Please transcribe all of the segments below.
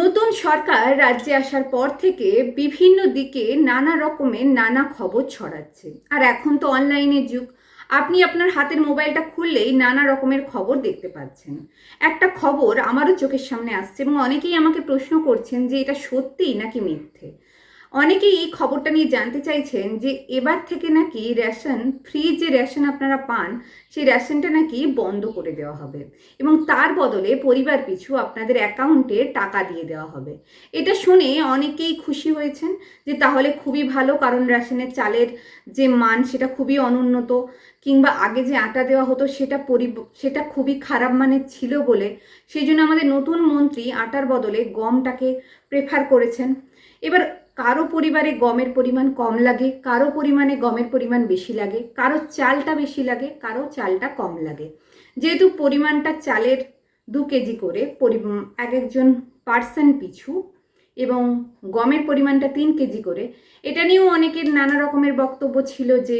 নতুন সরকার রাজ্যে আসার পর থেকে বিভিন্ন দিকে নানা রকমের নানা খবর ছড়াচ্ছে। আর এখন তো অনলাইনের যুগ, আপনি আপনার হাতের মোবাইলটা খুললেই নানা রকমের খবর দেখতে পাচ্ছেন। একটা খবর আমারও চোখের সামনে আসছে এবং অনেকেই আমাকে প্রশ্ন করছেন যে এটা সত্যি নাকি মিথ্যে। অনেকেই এই খবরটা নিয়ে জানতে চাইছেন যে এবার থেকে নাকি রেশন, ফ্রি যে রেশন আপনারা পান সেই রেশনটা নাকি বন্ধ করে দেওয়া হবে এবং তার বদলে পরিবার পিছু আপনাদের অ্যাকাউন্টে টাকা দিয়ে দেওয়া হবে। এটা শুনে অনেকেই খুশি হয়েছেন যে তাহলে খুবই ভালো, কারণ রেশনের চালের যে মান সেটা খুবই অনুন্নত, কিংবা আগে যে আটা দেওয়া হতো সেটা খুবই খারাপ মানের ছিল বলে সেই জন্য আমাদের নতুন মন্ত্রী আটার বদলে গমটাকে প্রেফার করেছেন। এবার কারো পরিবারে গমের পরিমাণ কম লাগে, কারো পরিমাণে গমের পরিমাণ বেশি লাগে, কারো চালটা বেশি লাগে, কারো চালটা কম লাগে। যেহেতু পরিমাণটা চালের 2 কেজি করে এক একজন পার্সন পিছু এবং গমের পরিমাণটা 3 কেজি করে, এটা নিয়েও অনেকের নানা রকমের বক্তব্য ছিল যে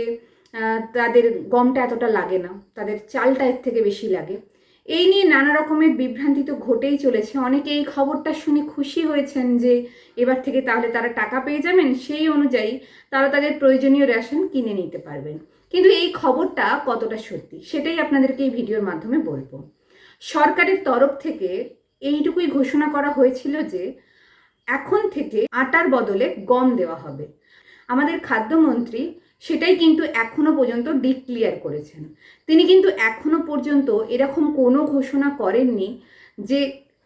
তাদের গমটা এতটা লাগে না, তাদের চালটা এর থেকে বেশি লাগে। এই নিয়ে নানা রকমের বিভ্রান্তি তো ঘটেই চলেছে। অনেকে এই খবরটা শুনে খুশি হয়েছেন যে এবার থেকে তাহলে তারা টাকা পেয়ে যাবেন, সেই অনুযায়ী তারা তাদের প্রয়োজনীয় রেশন কিনে নিতে পারবেন। কিন্তু এই খবরটা কতটা সত্যি সেটাই আপনাদেরকে এই ভিডিওর মাধ্যমে বলবো। সরকারের তরফ থেকে এইটুকুই ঘোষণা করা হয়েছিল যে এখন থেকে আটার বদলে গম দেওয়া হবে। আমাদের খাদ্যমন্ত্রী সেটাই কিন্তু এখনো পর্যন্ত ডিক্লিয়ার করেছেন। তিনি কিন্তু এখনো পর্যন্ত এরকম কোনো ঘোষণা করেননি যে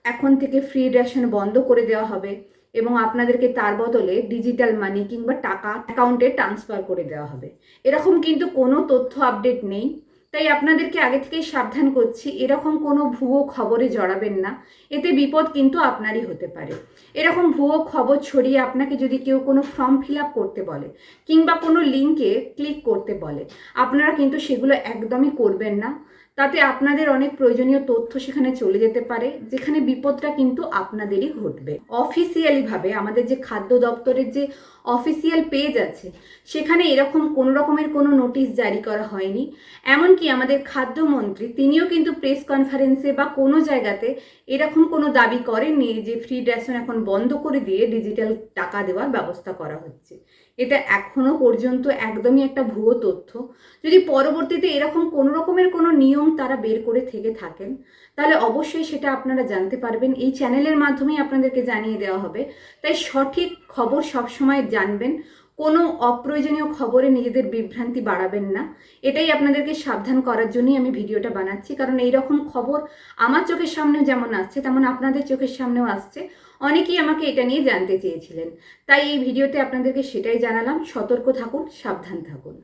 এখন থেকে ফ্রি রেশন বন্ধ করে দেওয়া হবে এবং আপনাদেরকে তার বদলে ডিজিটাল মানি কিংবা টাকা অ্যাকাউন্টে ট্রান্সফার করে দেওয়া হবে। এরকম কিন্তু কোনো তথ্য আপডেট নেই। তাই আপনাদেরকে আগে থেকেই সাবধান করছি, এরকম কোনো ভুয়ো খবরে জড়াবেন না, এতে বিপদ কিন্তু আপনারই হতে পারে। এরকম ভুয়ো খবর ছড়িয়ে আপনাকে যদি কেউ কোনো ফর্ম ফিল আপ করতে বলে কিংবা কোনো লিঙ্কে ক্লিক করতে বলে, আপনারা কিন্তু সেগুলো একদমই করবেন না। তাতে আপনাদের অনেক প্রয়োজনীয় তথ্য সেখানে চলে যেতে পারে, যেখানে বিপদটা কিন্তু আপনাদেরই ঘটবে। অফিসিয়ালিভাবে আমাদের যে খাদ্য দপ্তরের যে অফিসিয়াল পেজ আছে সেখানে এরকম কোনো রকমের কোনো নোটিশ জারি করা হয়নি। এমনকি আমাদের খাদ্যমন্ত্রী তিনিও কিন্তু প্রেস কনফারেন্সে বা কোনো জায়গাতে এরকম কোনো দাবি করেননি যে ফ্রি রেশন এখন বন্ধ করে দিয়ে ডিজিটাল টাকা দেওয়ার ব্যবস্থা করা হচ্ছে। এটা এখনো পর্যন্ত একদমই একটা ভুয়ো তথ্য। যদি পরবর্তীতে এরকম কোনো রকমের কোনো নিয়ম তারা বের করে থেকে থাকেন তাহলে অবশ্যই সেটা আপনারা জানতে পারবেন, এই চ্যানেলের মাধ্যমেই আপনাদেরকে জানিয়ে দেওয়া হবে। তাই সঠিক খবর সবসময় জানবেন, কোনো অপ্রয়োজনীয় খবরে নিজেদের বিভ্রান্তি বাড়াবেন না। এটাই আপনাদেরকে সাবধান করার জন্যই আমি ভিডিওটা বানাচ্ছি, কারণ এই রকম খবর আমার চোখের সামনেও যেমন আসছে তেমন আপনাদের চোখের সামনেও আসছে। অনেকেই আমাকে এটা নিয়ে জানতে চেয়েছিলেন, তাই এই ভিডিওতে আপনাদেরকে সেটাই জানালাম। সতর্ক থাকুন, সাবধান থাকুন।